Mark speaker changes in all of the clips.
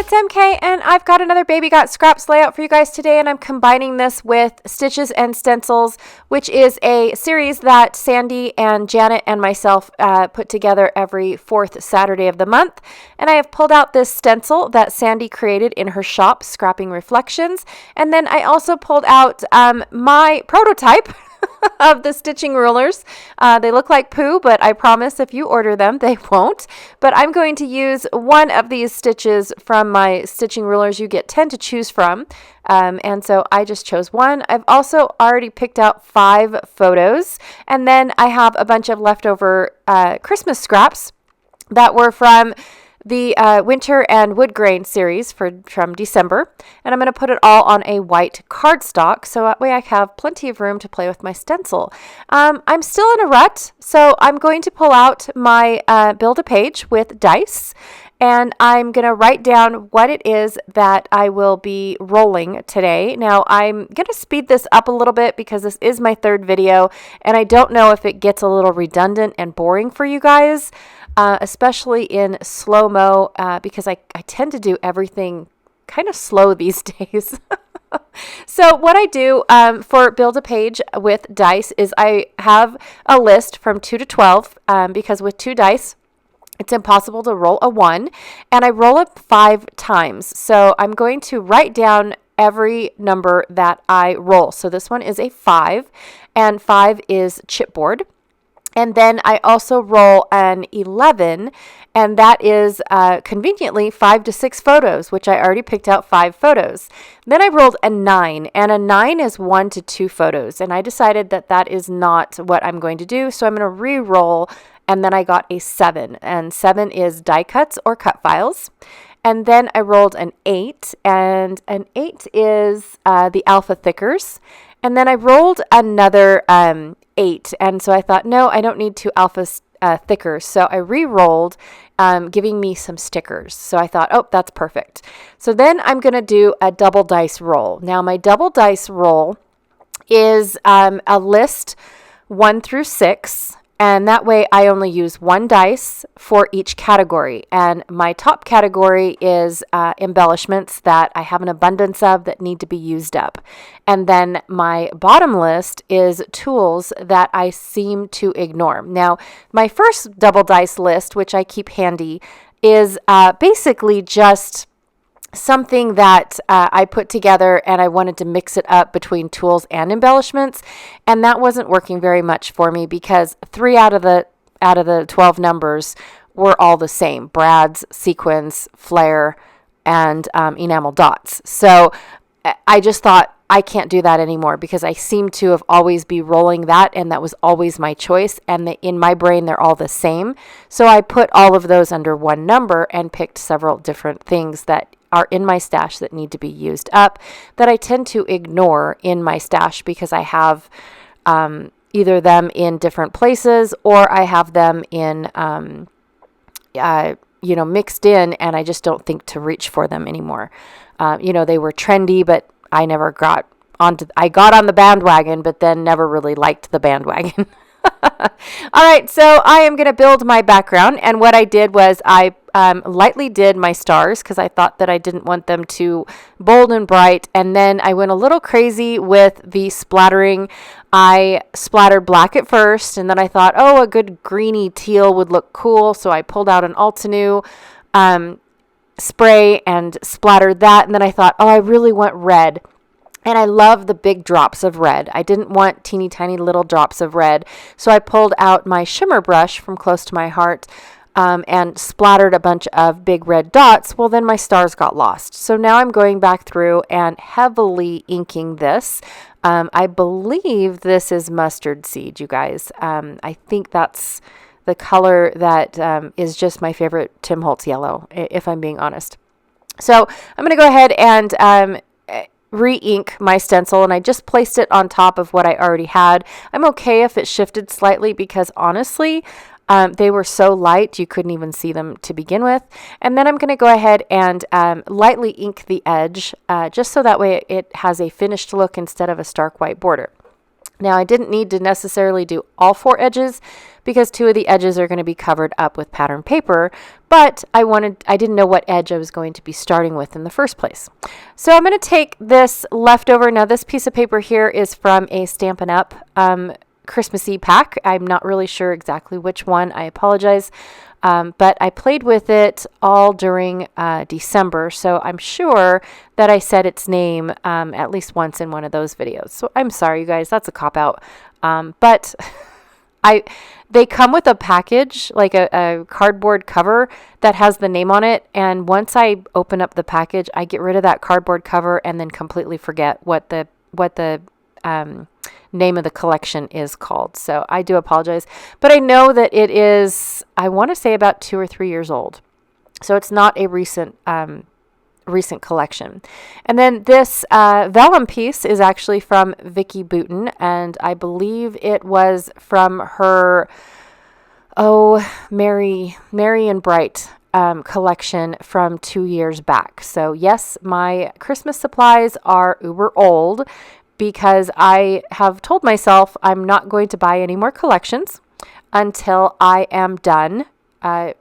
Speaker 1: it's MK, and I've got another Baby Got Scraps layout for you guys today, and I'm combining this with Stitches and Stencils, which is a series that Sandy and Janet and myself put together every fourth Saturday of the month. And I have pulled out this stencil that Sandy created in her shop, Scrapping Reflections, and then I also pulled out my prototype of the stitching rulers. They look like poo, but I promise if you order them, they won't. But I'm going to use one of these stitches from my stitching rulers. You get 10 to choose from. And so I just chose one. I've also already picked out 5 photos. And then I have a bunch of leftover Christmas scraps that were from the winter and wood grain series from December, and I'm going to put it all on a white cardstock so that way I have plenty of room to play with my stencil. I'm still in a rut, so I'm going to pull out my Build-A-Page with dice, and I'm going to write down what it is that I will be rolling today. Now, I'm going to speed this up a little bit because this is my 3rd video, and I don't know if it gets a little redundant and boring for you guys. Especially in slow-mo, because I tend to do everything kind of slow these days. So what I do for Build-A-Page with dice is I have a list from 2 to 12, because with 2 dice, it's impossible to roll a 1, and I roll it 5 times. So I'm going to write down every number that I roll. So this one is a 5, and 5 is chipboard. And then I also roll an 11, and that is conveniently 5 to 6 photos, which I already picked out 5 photos. Then I rolled a 9, and a 9 is 1 to 2 photos. And I decided that that is not what I'm going to do, so I'm going to re-roll, and then I got a 7. And 7 is die cuts or cut files. And then I rolled an 8, and an 8 is the alpha thickers. And then I rolled another 8, and so I thought, no, I don't need 2 alpha thickers. So I re-rolled, giving me some stickers. So I thought, oh, that's perfect. So then I'm going to do a double dice roll. Now my double dice roll is a list 1 through 6. And that way I only use 1 dice for each category. And my top category is embellishments that I have an abundance of that need to be used up. And then my bottom list is tools that I seem to ignore. Now, my first double dice list, which I keep handy, is basically just something that I put together, and I wanted to mix it up between tools and embellishments, and that wasn't working very much for me because 3 out of the 12 numbers were all the same: brads, sequins, flare, and enamel dots. So I just thought, I can't do that anymore because I seem to have always be rolling that, and that was always my choice, and in my brain they're all the same. So I put all of those under one number and picked several different things that are in my stash that need to be used up that I tend to ignore in my stash because I have either them in different places or I have them in mixed in, and I just don't think to reach for them anymore. They were trendy, but I never got I got on the bandwagon, but then never really liked the bandwagon. All right, so I am going to build my background, and what I did was I lightly did my stars because I thought that I didn't want them too bold and bright, and then I went a little crazy with the splattering. I splattered black at first, and then I thought, oh, a good greeny teal would look cool, so I pulled out an Altenew spray and splattered that, and then I thought, oh, I really want red. And I love the big drops of red. I didn't want teeny tiny little drops of red. So I pulled out my shimmer brush from close to my heart and splattered a bunch of big red dots. Well, then my stars got lost. So now I'm going back through and heavily inking this. I believe this is mustard seed, you guys. I think that's the color that is just my favorite Tim Holtz yellow, if I'm being honest. So I'm going to go ahead and re-ink my stencil, and I just placed it on top of what I already had. I'm okay if it shifted slightly because honestly, they were so light you couldn't even see them to begin with. And then I'm going to go ahead and lightly ink the edge just so that way it has a finished look instead of a stark white border. Now, I didn't need to necessarily do all 4 edges because 2 of the edges are going to be covered up with pattern paper, but I didn't know what edge I was going to be starting with in the first place. So I'm going to take this leftover. Now, this piece of paper here is from a Stampin' Up! Christmassy pack. I'm not really sure exactly which one. I apologize. But I played with it all during December, so I'm sure that I said its name at least once in one of those videos. So I'm sorry, you guys, that's a cop-out. But they come with a package, like a cardboard cover that has the name on it, and once I open up the package, I get rid of that cardboard cover and then completely forget what the name of the collection is called. So I do apologize, but I know that it is, I want to say, about 2 or 3 years old. So it's not a recent collection. And then this vellum piece is actually from Vicki Boutin, and I believe it was from her Merry and Bright collection from 2 years back. So yes, my Christmas supplies are uber old, because I have told myself I'm not going to buy any more collections until I am done, or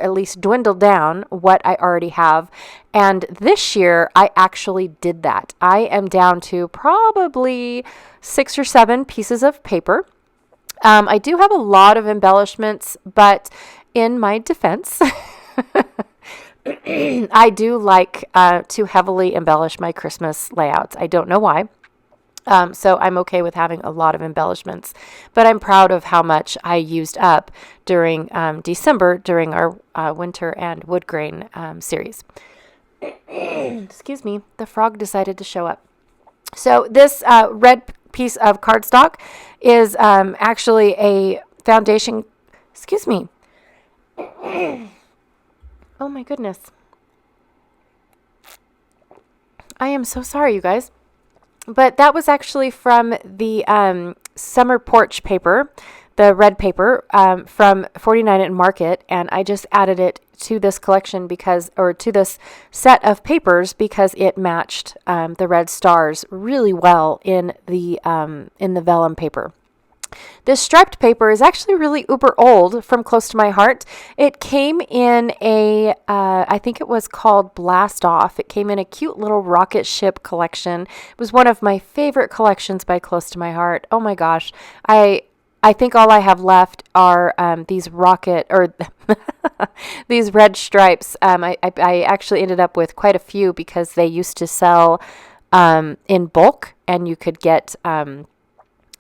Speaker 1: at least dwindle down what I already have. And this year, I actually did that. I am down to probably 6 or 7 pieces of paper. I do have a lot of embellishments, but in my defense, I do like to heavily embellish my Christmas layouts. I don't know why. So I'm okay with having a lot of embellishments, but I'm proud of how much I used up during December during our winter and wood grain series. Excuse me, the frog decided to show up. So this red piece of cardstock is actually a foundation. Excuse me. Oh my goodness. I am so sorry, you guys. But that was actually from the summer porch paper, the red paper from 49 and Market, and I just added it to this collection to this set of papers because it matched the red stars really well in the vellum paper. This striped paper is actually really uber old, from close to my heart. It came in I think it was called Blast Off. It came in a cute little rocket ship collection. It was one of my favorite collections by Close to My Heart. Oh my gosh. I think all I have left are these these red stripes. I actually ended up with quite a few because they used to sell in bulk, and you could get...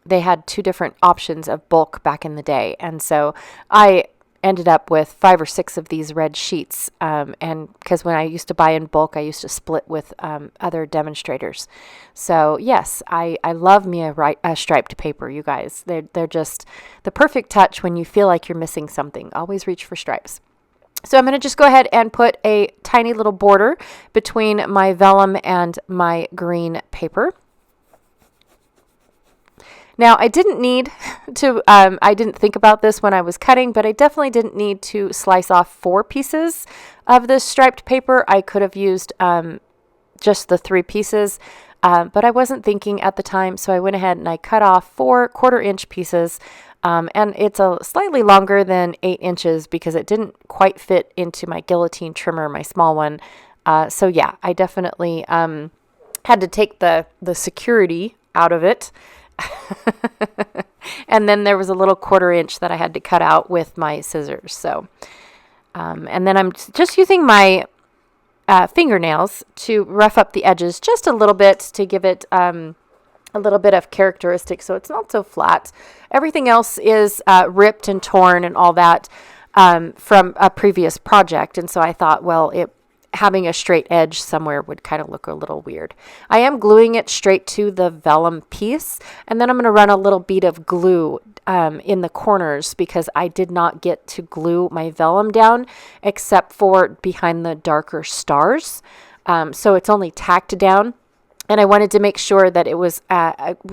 Speaker 1: they had 2 different options of bulk back in the day. And so I ended up with 5 or 6 of these red sheets. And because when I used to buy in bulk, I used to split with other demonstrators. So yes, I love me a striped paper, you guys. They're just the perfect touch when you feel like you're missing something. Always reach for stripes. So I'm going to just go ahead and put a tiny little border between my vellum and my green paper. Now, I didn't need to, I didn't think about this when I was cutting, but I definitely didn't need to slice off 4 pieces of this striped paper. I could have used just the 3 pieces, but I wasn't thinking at the time, so I went ahead and I cut off 4 1/4-inch pieces, and it's a slightly longer than 8 inches because it didn't quite fit into my guillotine trimmer, my small one. So yeah, I definitely had to take the security out of it. And then there was a little 1/4-inch that I had to cut out with my scissors. So, and then I'm just using my fingernails to rough up the edges just a little bit to give it a little bit of characteristic so it's not so flat. Everything else is ripped and torn and all that from a previous project. And so I thought, well, having a straight edge somewhere would kind of look a little weird. I am gluing it straight to the vellum piece, and then I'm going to run a little bead of glue in the corners because I did not get to glue my vellum down except for behind the darker stars. So it's only tacked down. And I wanted to make sure that it was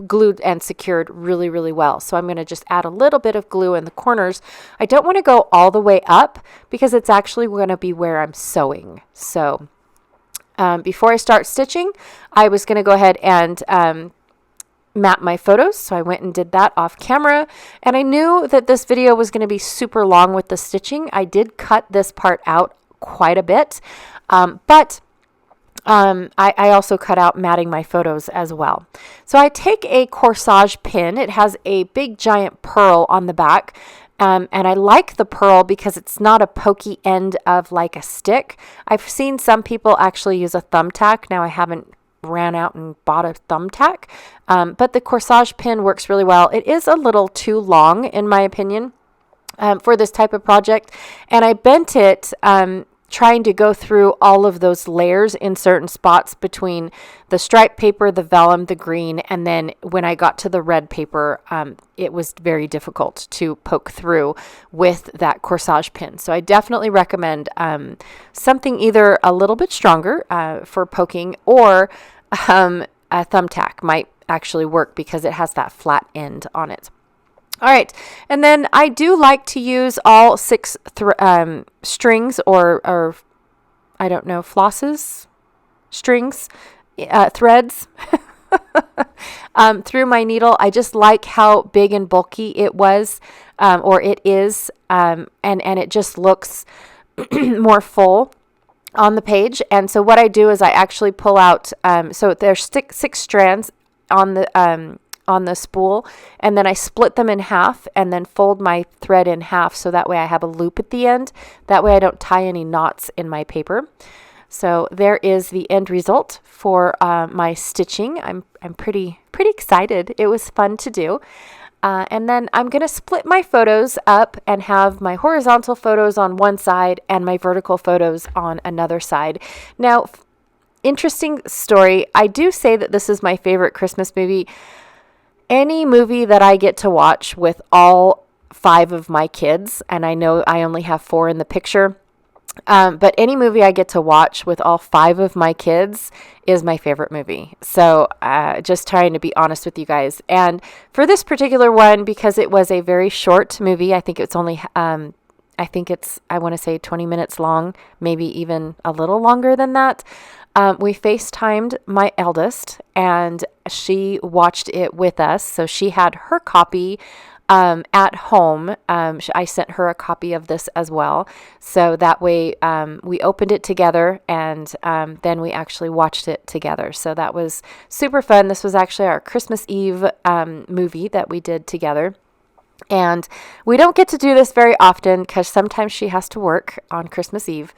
Speaker 1: glued and secured really, really well. So I'm going to just add a little bit of glue in the corners. I don't want to go all the way up because it's actually going to be where I'm sewing. So before I start stitching, I was going to go ahead and map my photos. So I went and did that off camera, and I knew that this video was going to be super long with the stitching. I did cut this part out quite a bit, but I also cut out matting my photos as well. So I take a corsage pin. It has a big giant pearl on the back. And I like the pearl because it's not a pokey end of like a stick. I've seen some people actually use a thumbtack. Now I haven't ran out and bought a thumbtack, but the corsage pin works really well. It is a little too long, in my opinion, for this type of project, and I bent it trying to go through all of those layers in certain spots between the striped paper, the vellum, the green, and then when I got to the red paper, it was very difficult to poke through with that corsage pin. So I definitely recommend something either a little bit stronger for poking, or a thumbtack might actually work because it has that flat end on it. All right, and then I do like to use all 6 strings or I don't know, flosses, strings, threads through my needle. I just like how big and bulky it was, or it is, and it just looks more full on the page. And so what I do is I actually pull out, so there's 6 strands on the spool, and then I split them in half and then fold my thread in half so that way I have a loop at the end. That way I don't tie any knots in my paper. So there is the end result for my stitching. I'm pretty excited. It was fun to do. And then I'm going to split my photos up and have my horizontal photos on one side and my vertical photos on another side. Now, interesting story. I do say that this is my favorite Christmas movie. Any movie that I get to watch with all 5 of my kids, and I know I only have 4 in the picture, but any movie I get to watch with all 5 of my kids is my favorite movie. So just trying to be honest with you guys. And for this particular one, because it was a very short movie, I think it's only, I want to say 20 minutes long, maybe even a little longer than that. We FaceTimed my eldest, and she watched it with us. So she had her copy at home. I sent her a copy of this as well. So that way we opened it together, and then we actually watched it together. So that was super fun. This was actually our Christmas Eve movie that we did together. And we don't get to do this very often because sometimes she has to work on Christmas Eve.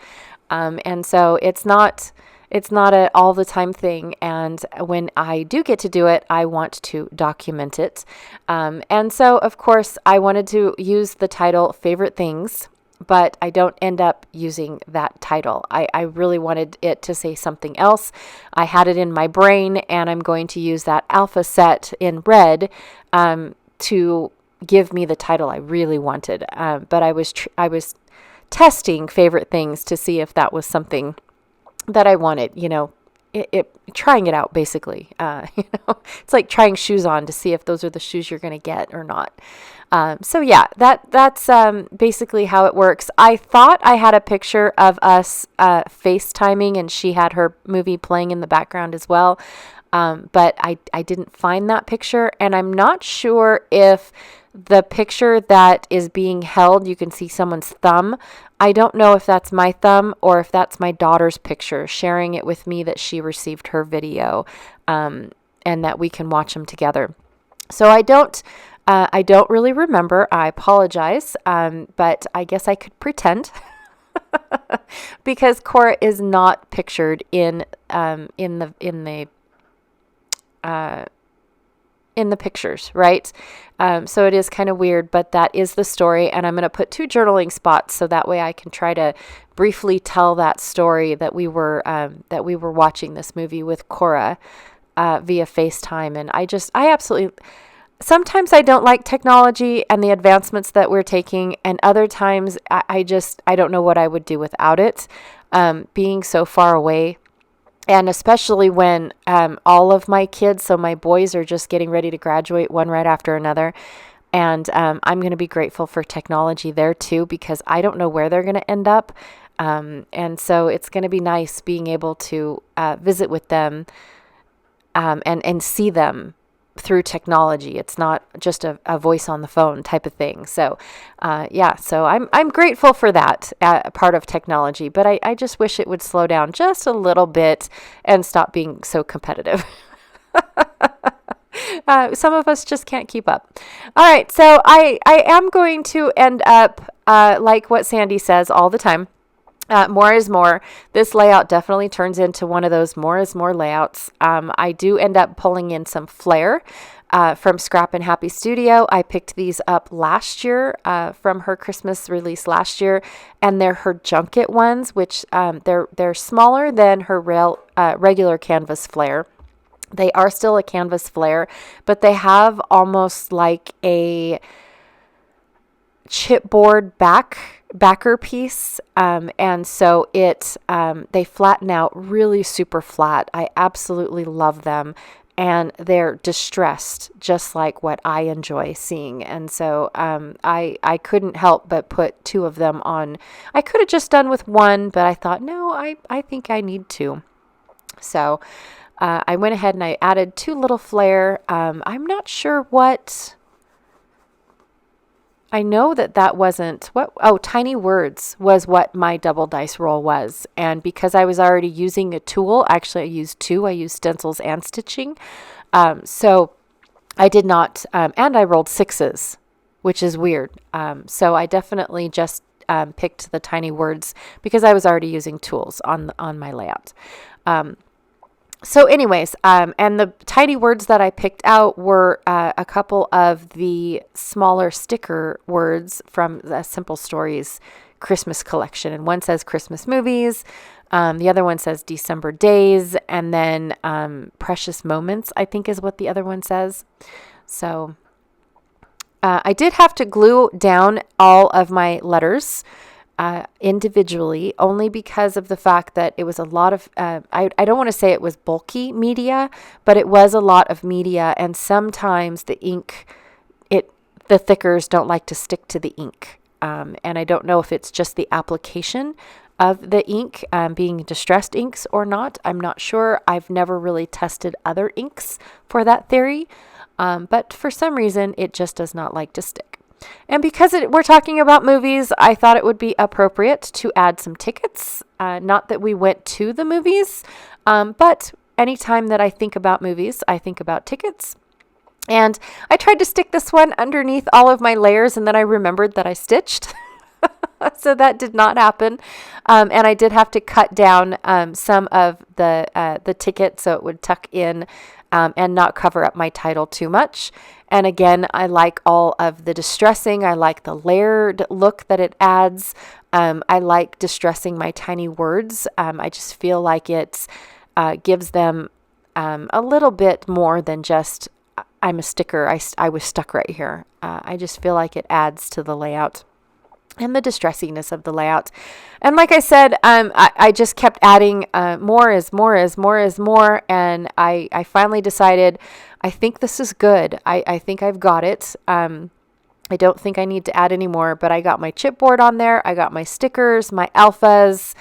Speaker 1: And so it's not an all the time thing. And when I do get to do it, I want to document it. And so, of course, I wanted to use the title Favorite Things, but I don't end up using that title. I really wanted it to say something else. I had it in my brain, and I'm going to use that alpha set in red to give me the title I really wanted. But I was testing Favorite Things to see if that was something that I wanted, trying it out basically. It's like trying shoes on to see if those are the shoes you're going to get or not. So yeah, that's basically how it works. I thought I had a picture of us FaceTiming, and she had her movie playing in the background as well. But I didn't find that picture, and I'm not sure if the picture that is being held, you can see someone's thumb. I don't know if that's my thumb or if that's my daughter's picture, sharing it with me that she received her video, and that we can watch them together. So I don't really remember. I apologize, but I guess I could pretend because Cora is not pictured in the pictures, right? So it is kind of weird, but that is the story. And I'm going to put 2 journaling spots so that way I can try to briefly tell that story that we were watching this movie with Cora via FaceTime. And I absolutely, sometimes I don't like technology and the advancements that we're taking. And other times I don't know what I would do without it, being so far away. And especially when all of my kids, so my boys are just getting ready to graduate one right after another. And I'm going to be grateful for technology there too, because I don't know where they're going to end up. And so it's going to be nice being able to visit with them and see them through technology. It's not just a voice on the phone type of thing. So, so I'm grateful for that part of technology, but I just wish it would slow down just a little bit and stop being so competitive. Some of us just can't keep up. All right, so I am going to end up like what Sandy says all the time. More is more. This layout definitely turns into one of those more is more layouts. I do end up pulling in some flair from Scrap and Happy Studio. I picked these up last year from her Christmas release last year, and they're her junket ones, which they're smaller than her regular canvas flair. They are still a canvas flare, but they have almost like a chipboard backer piece, and so they flatten out really super flat. I absolutely love them, and they're distressed, just like what I enjoy seeing. And so I couldn't help but put 2 of them on. I could have just done with 1, but I thought, no, I think I need 2. So I went ahead and I added 2 little flare. I'm not sure what. I know that wasn't what. Oh, Tiny Words was what my double dice roll was. And because I was already using a tool, actually I used 2. I used stencils and stitching. So I did not, and I rolled 6s, which is weird. So I definitely just picked the Tiny Words because I was already using tools on my layout. So anyways, and the Tiny Words that I picked out were a couple of the smaller sticker words from the Simple Stories Christmas collection. And one says Christmas movies. The other one says December days. And then Precious Moments, I think is what the other one says. So I did have to glue down all of my letters individually, only because of the fact that it was a lot of, I don't want to say it was bulky media, but it was a lot of media, and sometimes the ink, the thickers don't like to stick to the ink. And I don't know if it's just the application of the ink being distressed inks or not. I'm not sure. I've never really tested other inks for that theory, but for some reason it just does not like to stick. And because we're talking about movies, I thought it would be appropriate to add some tickets. Not that we went to the movies, but anytime that I think about movies, I think about tickets. And I tried to stick this one underneath all of my layers, and then I remembered that I stitched. So that did not happen. And I did have to cut down some of the ticket so it would tuck in and not cover up my title too much. And again, I like all of the distressing. I like the layered look that it adds. I like distressing my tiny words. I just feel like it gives them a little bit more than just, I'm a sticker. I was stuck right here. I just feel like it adds to the layout and the distressiness of the layout. And like I said, I just kept adding more is more is more is more. And I finally decided, I think this is good. I think I've got it. I don't think I need to add any more, but I got my chipboard on there. I got my stickers, my alphas.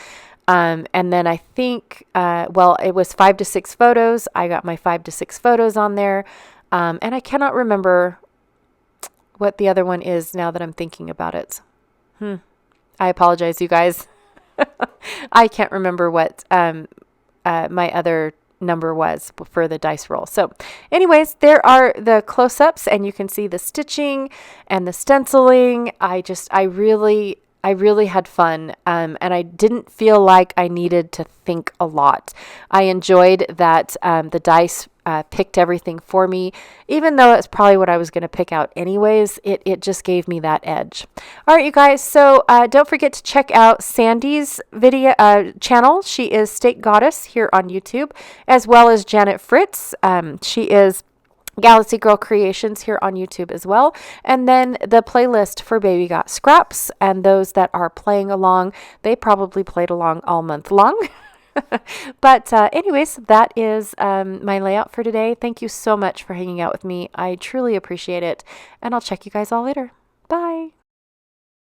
Speaker 1: And then I think, it was 5 to 6 photos. I got my 5 to 6 photos on there. And I cannot remember what the other one is now that I'm thinking about it. I apologize, you guys. I can't remember what my other number was for the dice roll. So anyways, there are the close-ups, and you can see the stitching and the stenciling. I really had fun, and I didn't feel like I needed to think a lot. I enjoyed that the dice picked everything for me, even though it's probably what I was going to pick out anyways. It just gave me that edge. All right, you guys, so don't forget to check out Sandy's video channel. She is State Goddess here on YouTube, as well as Janet Fritz. She is Galaxy Girl Creations here on YouTube as well. And then the playlist for Baby Got Scraps, and those that are playing along, they probably played along all month long. But anyways, that is my layout for today. Thank you so much for hanging out with me. I truly appreciate it. And I'll check you guys all later. Bye.